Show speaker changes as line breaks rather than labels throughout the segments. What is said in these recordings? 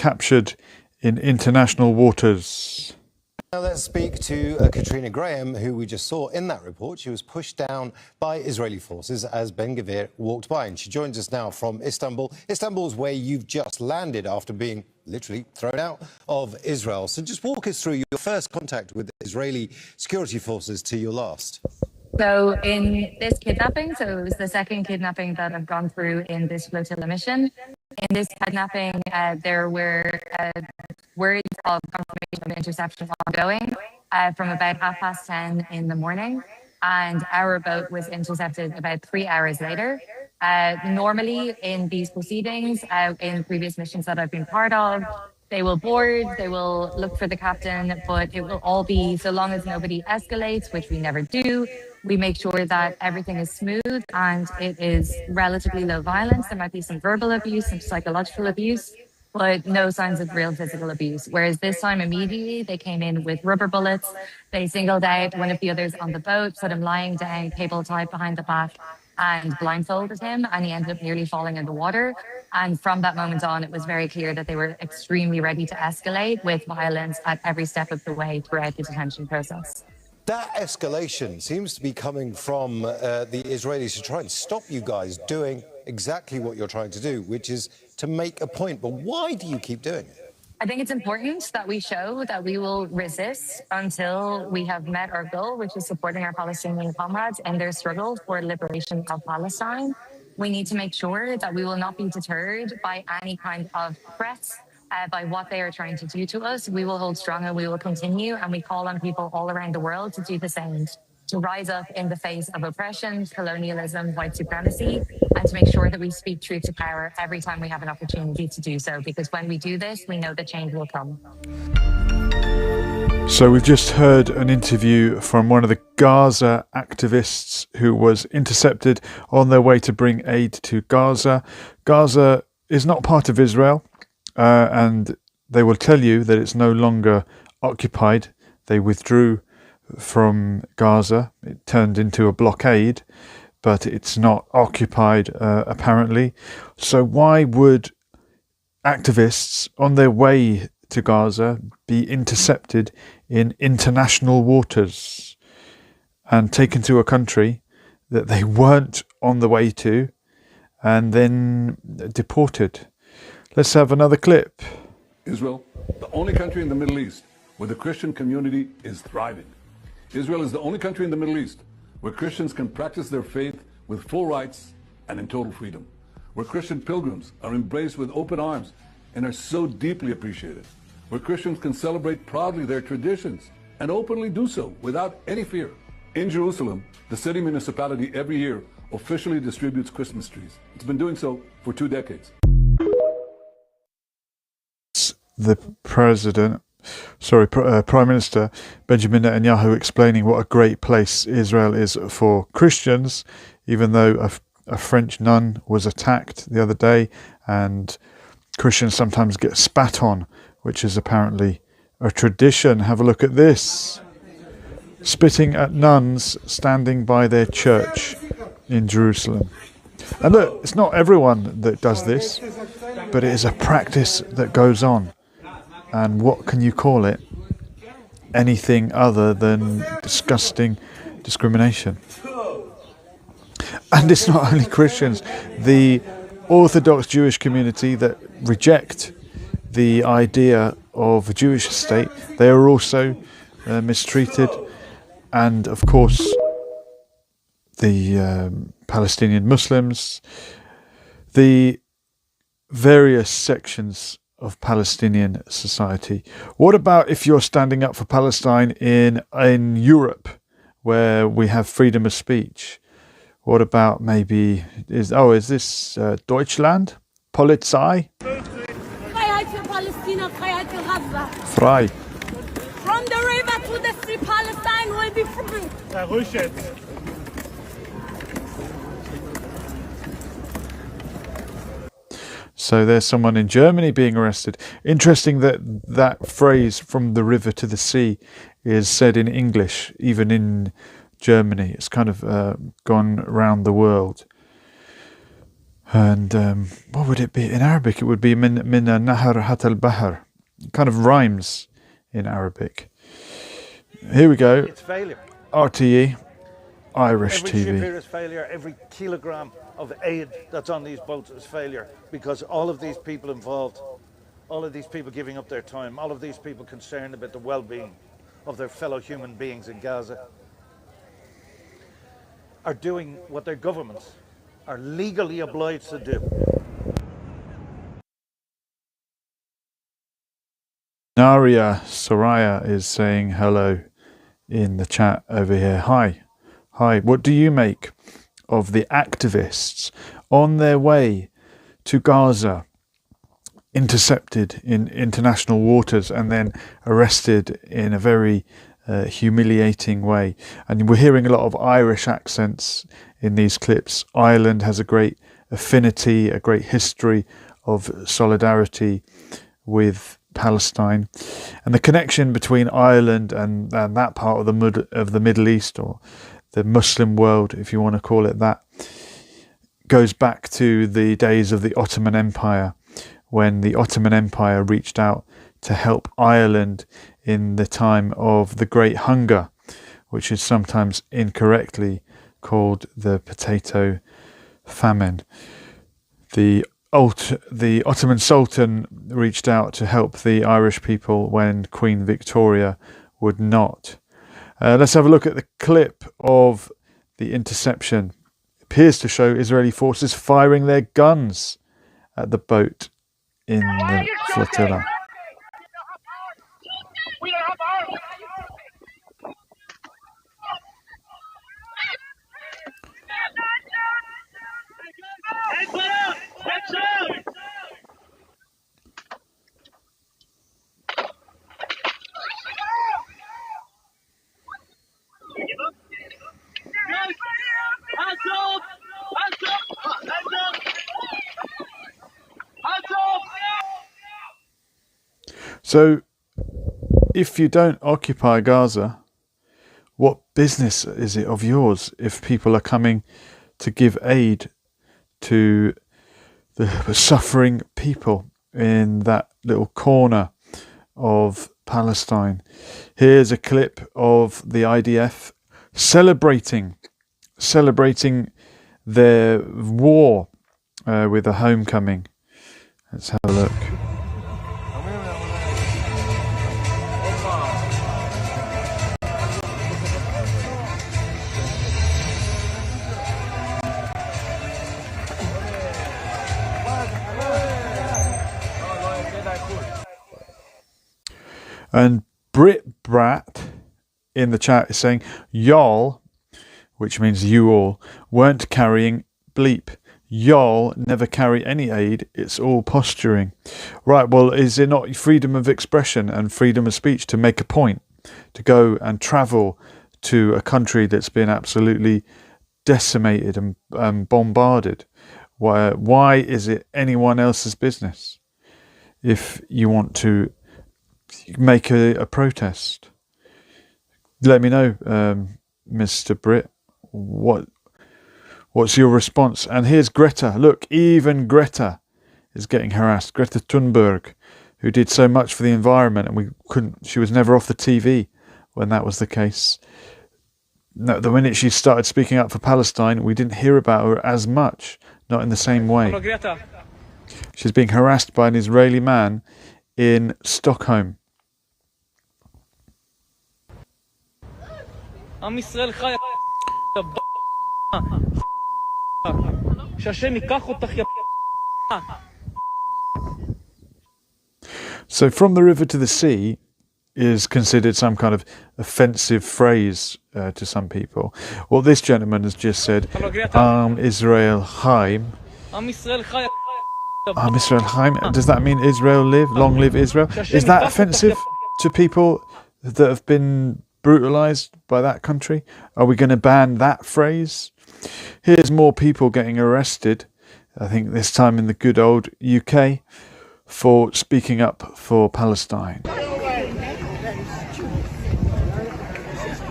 captured in international waters.
Now let's speak to Katrina Graham, who we just saw in that report. She was pushed down by Israeli forces as Ben-Gvir walked by. And she joins us now from Istanbul. Istanbul is where you've just landed after being literally thrown out of Israel. So just walk us through your first contact with Israeli security forces to your last.
So in this kidnapping, so it was the second kidnapping that I've gone through in this flotilla mission. In this kidnapping, there were words of confirmation of interception ongoing from about 10:30 in the morning. And our boat was intercepted about 3 hours later. Normally in these proceedings, in previous missions that I've been part of, they will board, they will look for the captain, but it will all be, so long as nobody escalates, which we never do, we make sure that everything is smooth and it is relatively low violence. There might be some verbal abuse, some psychological abuse, but no signs of real physical abuse. Whereas this time, immediately, they came in with rubber bullets. They singled out one of the others on the boat, put him lying down, cable tied behind the back, and blindfolded him, and he ended up nearly falling in the water. And from that moment on, it was very clear that they were extremely ready to escalate with violence at every step of the way throughout the detention process.
That escalation seems to be coming from the Israelis to try and stop you guys doing exactly what you're trying to do, which is to make a point. But why do you keep doing it?
I think it's important that we show that we will resist until we have met our goal, which is supporting our Palestinian comrades in their struggle for liberation of Palestine. We need to make sure that we will not be deterred by any kind of threats, by what they are trying to do to us. We will hold strong and we will continue, and we call on people all around the world to do the same, to rise up in the face of oppression, colonialism, white supremacy, and to make sure that we speak truth to power every time we have an opportunity to do so, because when we do this, we know that change will come.
So we've just heard an interview from one of the Gaza activists who was intercepted on their way to bring aid to Gaza. Gaza is not part of Israel, and they will tell you that it's no longer occupied. They withdrew from Gaza. It turned into a blockade, but it's not occupied apparently. So why would activists on their way to Gaza be intercepted in international waters and taken to a country that they weren't on the way to and then deported? Let's have another clip.
Israel, the only country in the Middle East where the Christian community is thriving. Israel is the only country in the Middle East where Christians can practice their faith with full rights and in total freedom, where Christian pilgrims are embraced with open arms and are so deeply appreciated, where Christians can celebrate proudly their traditions and openly do so without any fear. In Jerusalem, the city municipality every year officially distributes Christmas trees. It's been doing so for 2 decades.
The Prime Minister Benjamin Netanyahu explaining what a great place Israel is for Christians, even though a French nun was attacked the other day, and Christians sometimes get spat on, which is apparently a tradition. Have a look at this. Spitting at nuns standing by their church in Jerusalem. And look, it's not everyone that does this, but it is a practice that goes on. And what can you call it? Anything other than disgusting discrimination. And it's not only Christians. The Orthodox Jewish community that reject the idea of a Jewish state, they are also mistreated. And of course, the Palestinian Muslims, the various sections of Palestinian society. What about if you're standing up for Palestine in Europe, where we have freedom of speech? What about maybe is this Deutschland? Polizei?
Freiheit für Palästina, Freiheit für Gaza.
Frei.
From the river to the sea, Palestine will be free.
So there's someone in Germany being arrested. Interesting that that phrase, from the river to the sea, is said in English, even in Germany. It's kind of gone around the world. And what would it be in Arabic? It would be min nahar hat al bahar. Kind of rhymes in Arabic. Here we go.
It's failure.
RTE, Irish
Every
TV.
ship here is failure. Every kilogram of aid that's on these boats is failure, because all of these people involved, all of these people giving up their time, all of these people concerned about the well-being of their fellow human beings in Gaza, are doing what their governments are legally obliged to do.
Naria Soraya is saying hello in the chat over here. Hi. Hi. What do you make of the activists on their way to Gaza, intercepted in international waters and then arrested in a very humiliating way? And we're hearing a lot of Irish accents in these clips. Ireland has a great affinity, a great history of solidarity with Palestine, and the connection between Ireland and that part of the Middle East, or the Muslim world, if you want to call it that, goes back to the days of the Ottoman Empire, when the Ottoman Empire reached out to help Ireland in the time of the Great Hunger, which is sometimes incorrectly called the potato famine. The Ottoman Sultan reached out to help the Irish people when Queen Victoria would not. Let's have a look at the clip of the interception. It appears to show Israeli forces firing their guns at the boat in the flotilla. So, if you don't occupy Gaza, what business is it of yours if people are coming to give aid to the suffering people in that little corner of Palestine? Here's a clip of the IDF celebrating their war with a homecoming. Let's have a look. And Brit Brat in the chat is saying, y'all, which means you all, weren't carrying bleep. Y'all never carry any aid, it's all posturing. Right, well, is it not freedom of expression and freedom of speech to make a point, to go and travel to a country that's been absolutely decimated and bombarded? Why is it anyone else's business if you want to make a protest? Let me know, Mr. Britt, what's your response? And here's Greta. Look, even Greta is getting harassed. Greta Thunberg, who did so much for the environment, and she was never off the TV when that was the case. No, the minute she started speaking up for Palestine, we didn't hear about her as much, not in the same way.
Hello, Greta.
She's being harassed by an Israeli man in Stockholm.
עם ישראל חי, שהשם ייקח אותך.
So from the river to the sea is considered some kind of offensive phrase to some people. Well, this gentleman has just said, Israel Chaim.
Israel
Chaim. Does that mean Israel live? Long live Israel? Is that offensive to people that have been brutalized by that country? Are we going to ban that phrase? Here's more people getting arrested, I think this time in the good old UK, for speaking up for Palestine.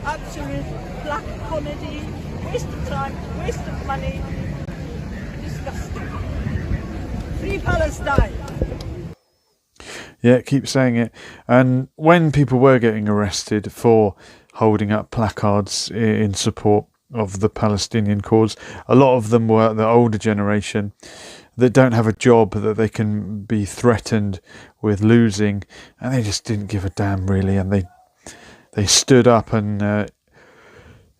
Absolute black comedy, waste of time, waste of money, disgusting. Free Palestine!
Yeah, keep saying it. And when people were getting arrested for holding up placards in support of the Palestinian cause, a lot of them were the older generation that don't have a job, that they can be threatened with losing, and they just didn't give a damn really, and they stood up and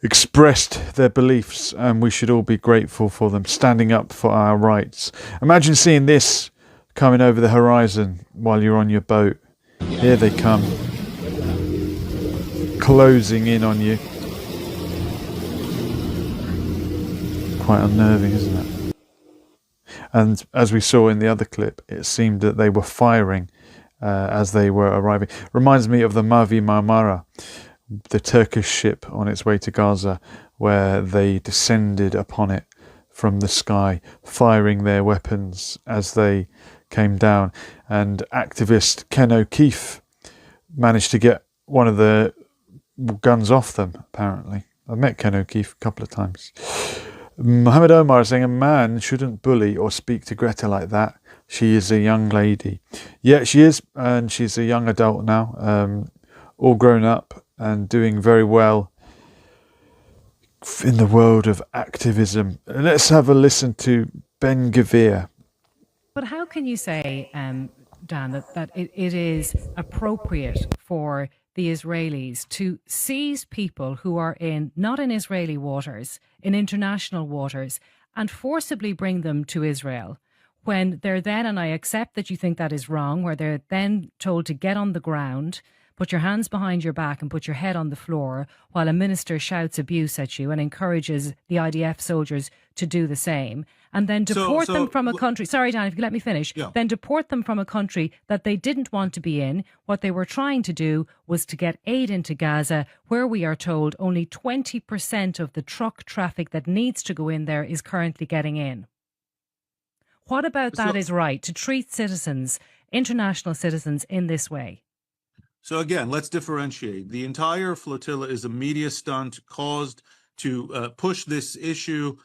expressed their beliefs, and we should all be grateful for them standing up for our rights. Imagine seeing this coming over the horizon while you're on your boat. Here they come, closing in on you. Quite unnerving, isn't it? And as we saw in the other clip, it seemed that they were firing as they were arriving. Reminds me of the Mavi Marmara, the Turkish ship on its way to Gaza, where they descended upon it from the sky, firing their weapons as they came down. And activist Ken O'Keefe managed to get one of the guns off them, apparently. I've met Ken O'Keefe a couple of times. Mohammed Omar is saying a man shouldn't bully or speak to Greta like that. She is a young lady. Yeah, she is, and she's a young adult now, all grown up and doing very well in the world of activism. Let's have a listen to Ben Gvir.
But how can you say, Dan, that it is appropriate for the Israelis to seize people who are not in Israeli waters, in international waters, and forcibly bring them to Israel, when they're then, and I accept that you think that is wrong, where they're then told to get on the ground, put your hands behind your back and put your head on the floor while a minister shouts abuse at you and encourages the IDF soldiers to do the same, and then deport them from a country. Sorry, Dan, if you let me finish. Yeah. Then deport them from a country that they didn't want to be in. What they were trying to do was to get aid into Gaza, where we are told only 20% of the truck traffic that needs to go in there is currently getting in. What about that is right, to treat citizens, international citizens, in this way?
So again, let's differentiate. The entire flotilla is a media stunt caused to push this issue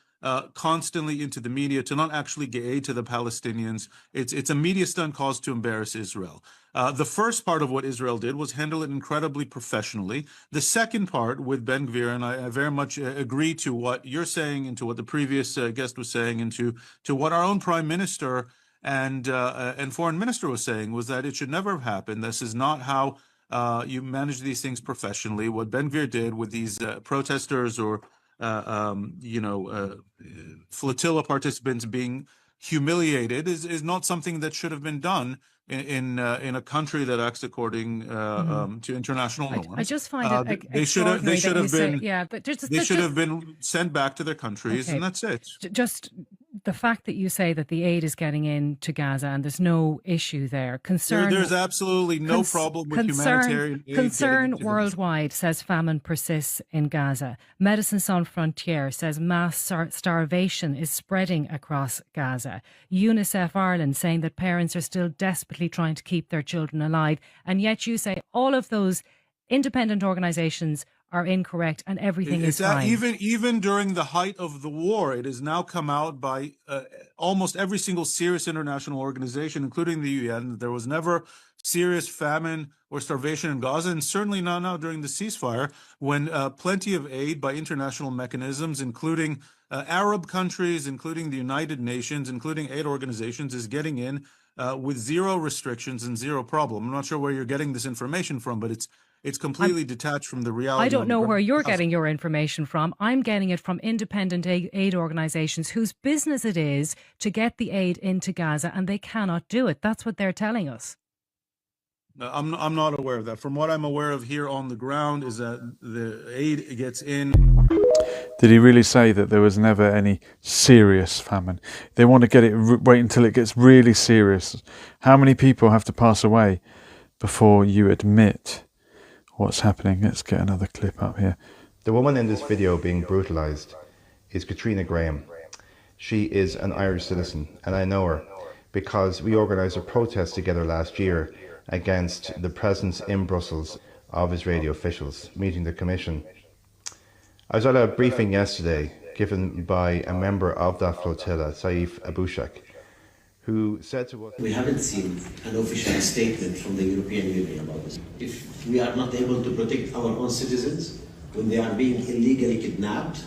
constantly into the media, to not actually get aid to the Palestinians. It's a media stunt caused to embarrass Israel. The first part of what Israel did was handle it incredibly professionally. The second part with Ben Gvir, and I very much agree to what you're saying and to what the previous guest was saying and to what our own prime minister and foreign minister was saying, was that it should never have happened. This is not how you manage these things professionally. What Ben Gvir did with these protesters or flotilla participants being humiliated is not something that should have been done in a country that acts according to international norms.
I just find it
they should have been
they
should have been sent back to their countries, and that's it.
Just the fact that you say that the aid is getting into Gaza and there's no issue there.
There's absolutely no problem with humanitarian aid.
Concern worldwide says famine persists in Gaza. Médecins Sans Frontières says mass starvation is spreading across Gaza. UNICEF Ireland saying that parents are still desperately trying to keep their children alive. And yet you say all of those independent organisations are incorrect and everything is fine.
Even during the height of the war, it has now come out by almost every single serious international organization, including the UN, that there was never serious famine or starvation in Gaza, and certainly not now during the ceasefire, when plenty of aid by international mechanisms, including Arab countries, including the United Nations, including aid organizations, is getting in with zero restrictions and zero problem. I'm not sure where you're getting this information from, but it's completely detached from the reality.
I don't know where you're getting your information from. I'm getting it from independent aid organisations whose business it is to get the aid into Gaza, and they cannot do it. That's what they're telling us.
I'm not aware of that. From what I'm aware of here on the ground is that the aid gets in.
Did he really say that there was never any serious famine? They want to get it, wait until it gets really serious. How many people have to pass away before you admit what's happening? Let's get another clip up here.
The woman in this video being brutalised is Katrina Graham. She is an Irish citizen, and I know her because we organised a protest together last year against the presence in Brussels of Israeli officials meeting the Commission. I was at a briefing yesterday given by a member of that flotilla, Saif Abushak, who said to us,
"We haven't seen an official statement from the European Union about this. If we are not able to protect our own citizens when they are being illegally kidnapped,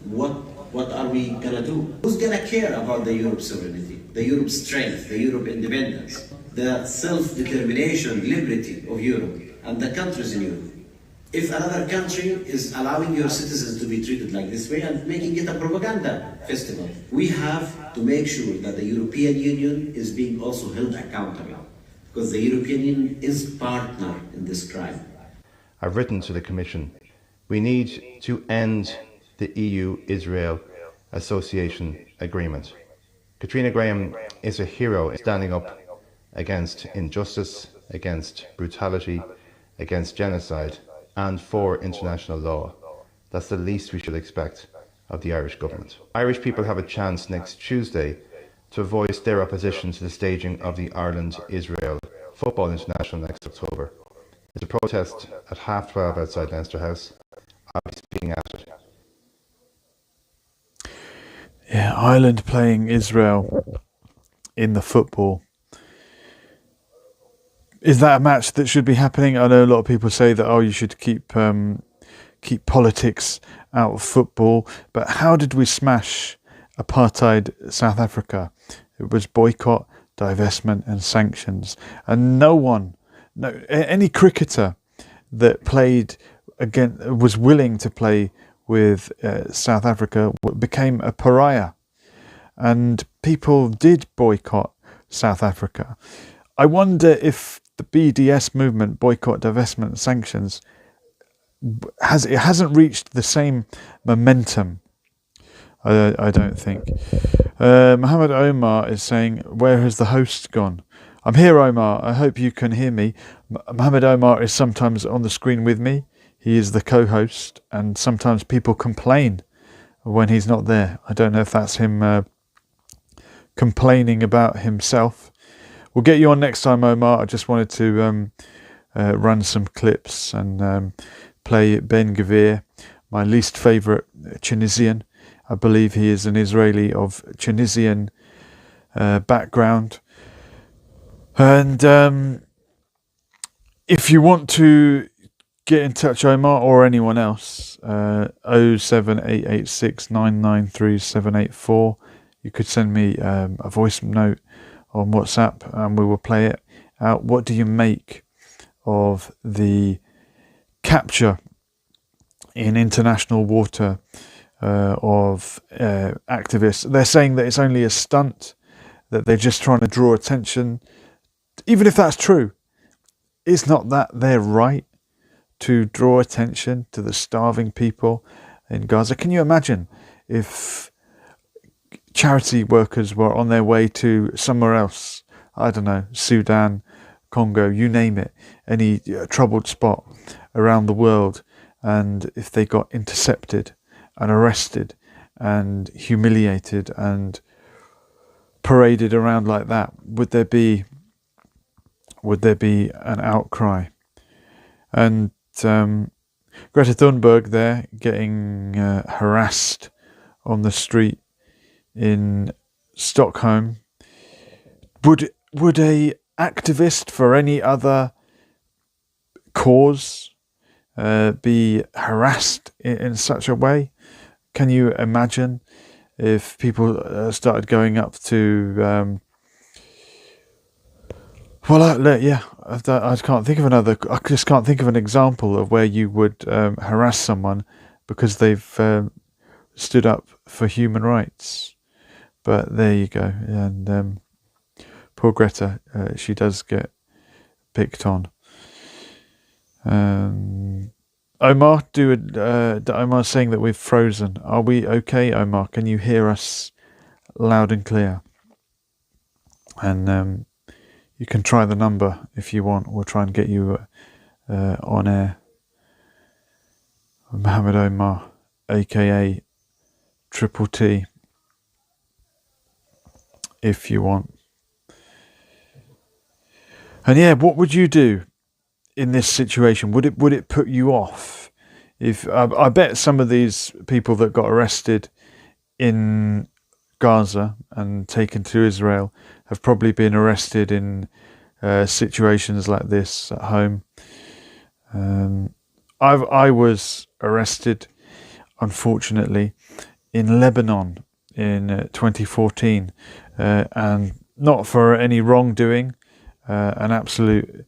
what are we gonna do? Who's gonna care about the Europe sovereignty, the Europe strength, the Europe independence, the self-determination, liberty of Europe and the countries in Europe? If another country is allowing your citizens to be treated like this way and making it a propaganda festival, we have to make sure that the European Union is being also held accountable, because the European Union is partner in this crime.
I've written to the Commission, we need to end the EU-Israel Association Agreement. Katrina Graham is a hero standing up against injustice, against brutality, against genocide, and for international law. That's the least we should expect of the Irish government. Irish people have a chance next Tuesday to voice their opposition to the staging of the Ireland-Israel Football International next October. It's a protest at 12:30 outside Leinster House. I'll be speaking at it.
Yeah, Ireland playing Israel in the football. Is that a match that should be happening? I know a lot of people say that, you should keep politics out of football. But how did we smash apartheid South Africa? It was boycott, divestment and sanctions. And any cricketer that played was willing to play with South Africa became a pariah. And people did boycott South Africa. I wonder if the BDS movement, boycott, divestment and sanctions, hasn't reached the same momentum. I don't think. Mohammed Omar is saying, where has the host gone? I'm here, Omar. I hope you can hear me. Mohammed Omar is sometimes on the screen with me. He is the co-host, and sometimes people complain when he's not there. I don't know if that's him complaining about himself. We'll get you on next time, Omar. I just wanted to run some clips and play Ben Gvir, my least favourite Tunisian. I believe he is an Israeli of Tunisian background. And if you want to get in touch, Omar, or anyone else, 07886 993 784. You could send me a voice note on WhatsApp and we will play it out. What do you make of the capture in international water of activists? They're saying that it's only a stunt, that they're just trying to draw attention. Even if that's true, it's not that their right to draw attention to the starving people in Gaza. Can you imagine if charity workers were on their way to somewhere else? I don't know, Sudan, Congo, you name it, any troubled spot around the world, and if they got intercepted and arrested and humiliated and paraded around like that, would there be an outcry? And Greta Thunberg there getting harassed on the street in Stockholm. Would a activist for any other cause be harassed in such a way? Can you imagine if people started going up to I can't think of I just can't think of an example of where you would harass someone because they've stood up for human rights. But there you go. And poor Greta, she does get picked on. Omar, Omar's saying that we've frozen. Are we okay, Omar? Can you hear us loud and clear? And you can try the number if you want. We'll try and get you on air. Mohammed Omar, aka Triple T, if you want. And yeah, what would you do in this situation? Would it put you off? If I bet some of these people that got arrested in Gaza and taken to Israel have probably been arrested in situations like this at home. I was arrested, unfortunately, in Lebanon in 2014, and not for any wrongdoing, an absolute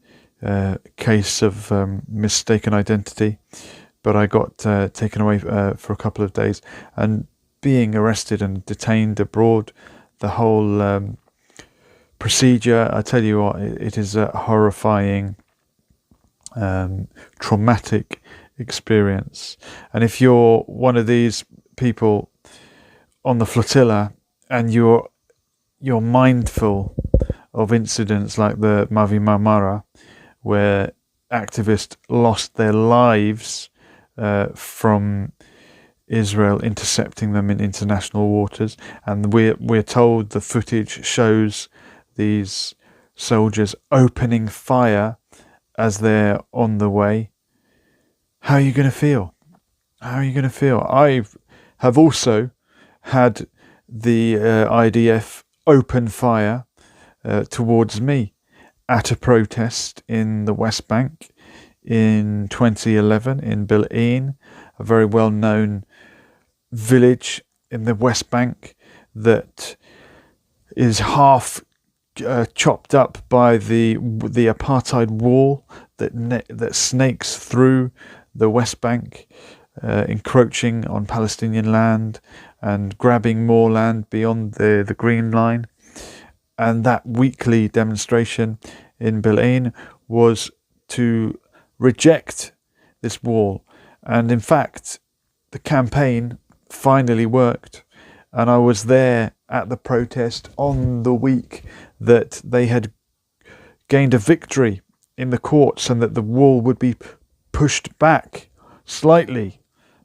case of mistaken identity, but I got taken away for a couple of days, and being arrested and detained abroad, the whole procedure, I tell you what, it is a horrifying, traumatic experience. And if you're one of these people on the flotilla and you're mindful of incidents like the Mavi Marmara, where activists lost their lives from Israel intercepting them in international waters, and we're told the footage shows these soldiers opening fire as they're on the way. How are you going to feel? How are you going to feel? I have also had the IDF open fire towards me at a protest in the West Bank in 2011 in Bil'in, a very well-known village in the West Bank that is half chopped up by the apartheid wall that snakes through the West Bank, encroaching on Palestinian land and grabbing more land beyond the Green Line. And that weekly demonstration in Bil'in was to reject this wall. And in fact, the campaign finally worked. And I was there at the protest on the week that they had gained a victory in the courts and that the wall would be pushed back slightly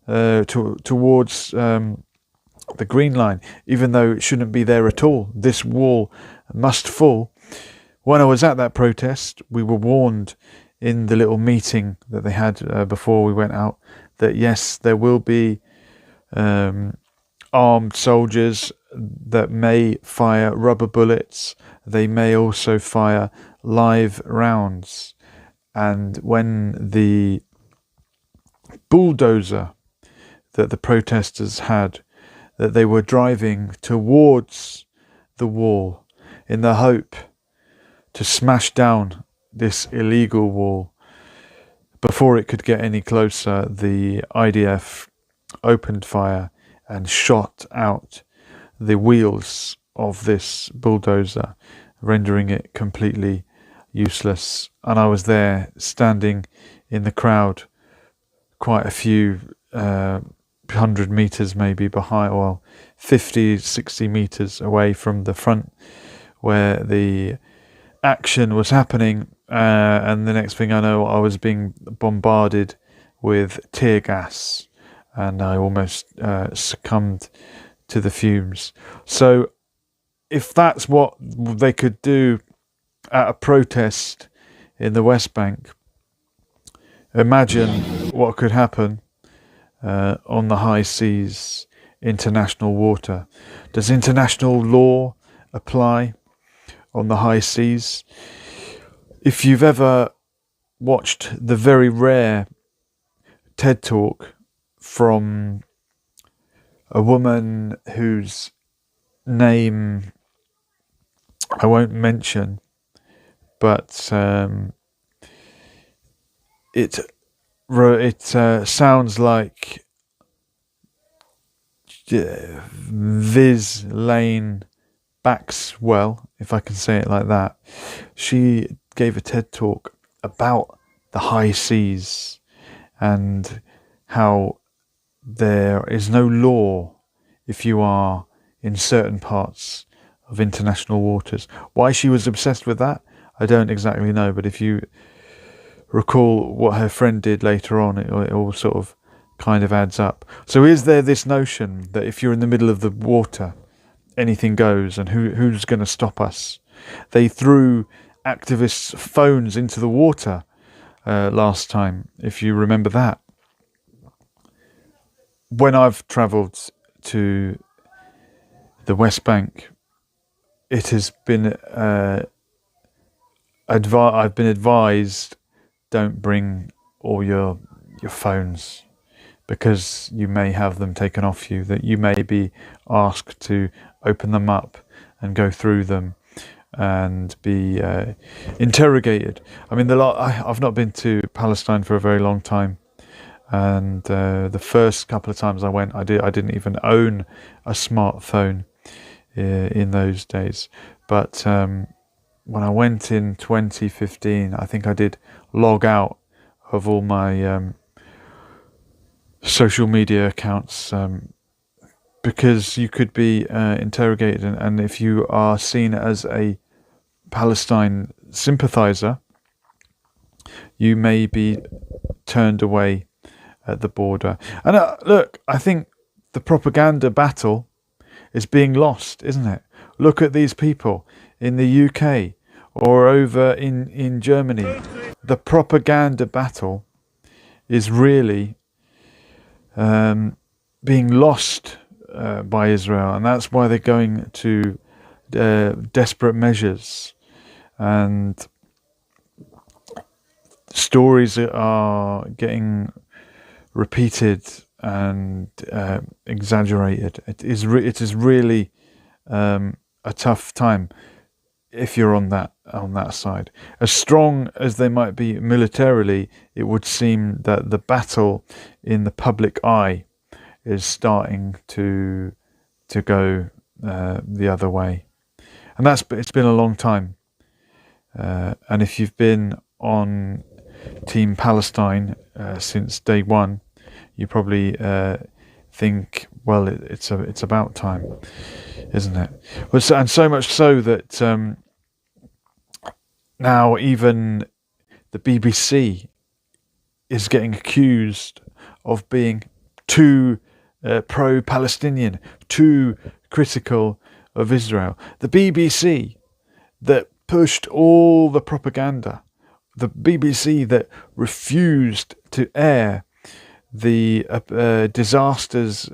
towards the Green Line, even though it shouldn't be there at all. This wall must fall. When I was at that protest, we were warned in the little meeting that they had before we went out that yes, there will be armed soldiers that may fire rubber bullets. They may also fire live rounds. And when the bulldozer that the protesters had, that they were driving towards the wall in the hope to smash down this illegal wall, before it could get any closer, the IDF opened fire and shot out the wheels of this bulldozer, rendering it completely useless. And I was there standing in the crowd, quite a few 100 meters maybe behind, well, 50, 60 meters away from the front where the action was happening. And the next thing I know, I was being bombarded with tear gas, and I almost succumbed to the fumes. So if that's what they could do at a protest in the West Bank, imagine what could happen on the high seas, international water. Does international law apply on the high seas? If you've ever watched the very rare TED Talk from a woman whose name I won't mention, but it sounds like Viz Lane Baxwell, if I can say it like that. She gave a TED Talk about the high seas and how there is no law if you are in certain parts of international waters. Why she was obsessed with that, I don't exactly know, but if you recall what her friend did later on, it all sort of kind of adds up. So is there this notion that if you're in the middle of the water, anything goes, and who's going to stop us? They threw activists' phones into the water last time, if you remember that. When I've travelled to the West Bank, it has been I've been advised, don't bring all your phones, because you may have them taken off you, that you may be asked to open them up and go through them and be interrogated. I mean, I've not been to Palestine for a very long time, and the first couple of times I went, I didn't even own a smartphone in those days. But when I went in 2015, I think I did log out of all my social media accounts, because you could be interrogated, and if you are seen as a Palestine sympathizer, you may be turned away at the border. And look, I think the propaganda battle is being lost, isn't it? Look at these people in the UK or over in Germany. The propaganda battle is really being lost by Israel, and that's why they're going to desperate measures, and stories are getting repeated and exaggerated. It is really a tough time if you're on that side. As strong as they might be militarily, it would seem that the battle in the public eye is starting to go the other way, and it's been a long time. And if you've been on Team Palestine since day one, you probably think, well, it's about time, isn't it? And so much so that now even the BBC is getting accused of being too pro-Palestinian, too critical of Israel. The BBC that pushed all the propaganda, the BBC that refused to air the disasters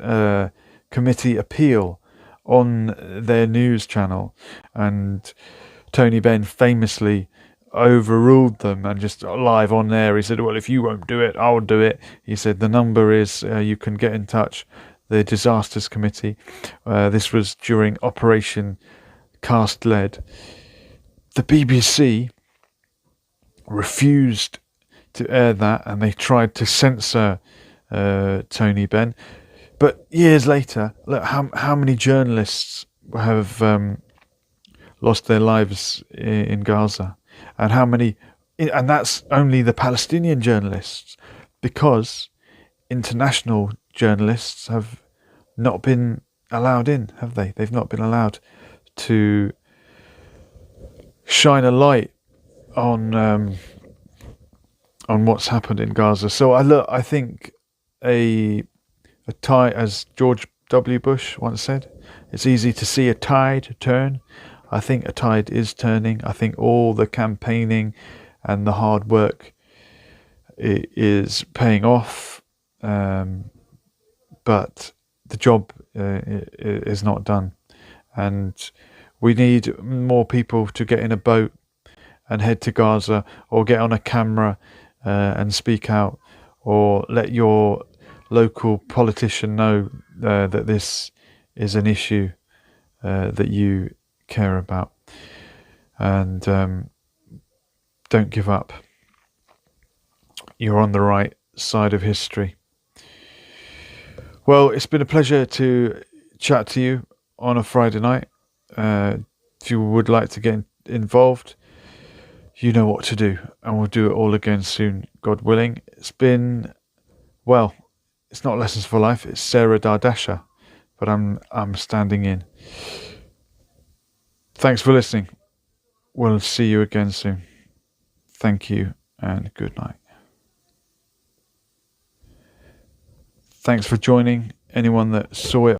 committee appeal on their news channel, and Tony Benn famously overruled them, and just live on there he said, well, if you won't do it, I'll do it. He said the number is, you can get in touch, the disasters committee. This was during Operation Cast Lead. The BBC refused to air that, and they tried to censor Tony Benn. But years later, look how many journalists have lost their lives in Gaza, and how many, and that's only the Palestinian journalists, because international journalists have not been allowed in, have they? They've not been allowed to shine a light on what's happened in Gaza. So I think a tide, as George W. Bush once said, it's easy to see a tide turn. I think a tide is turning. I think all the campaigning and the hard work is paying off, but the job is not done, and we need more people to get in a boat and head to Gaza, or get on a camera and speak out, or let your local politician know that this is an issue that you care about, and don't give up. You're on the right side of history. Well, it's been a pleasure to chat to you on a Friday night. If you would like to get involved, you know what to do, and we'll do it all again soon, God willing. It's been, well, it's not Lessons for Life, it's Sarah Dardasha, but I'm standing in. Thanks for listening. We'll see you again soon. Thank you and good night. Thanks for joining. Anyone that saw it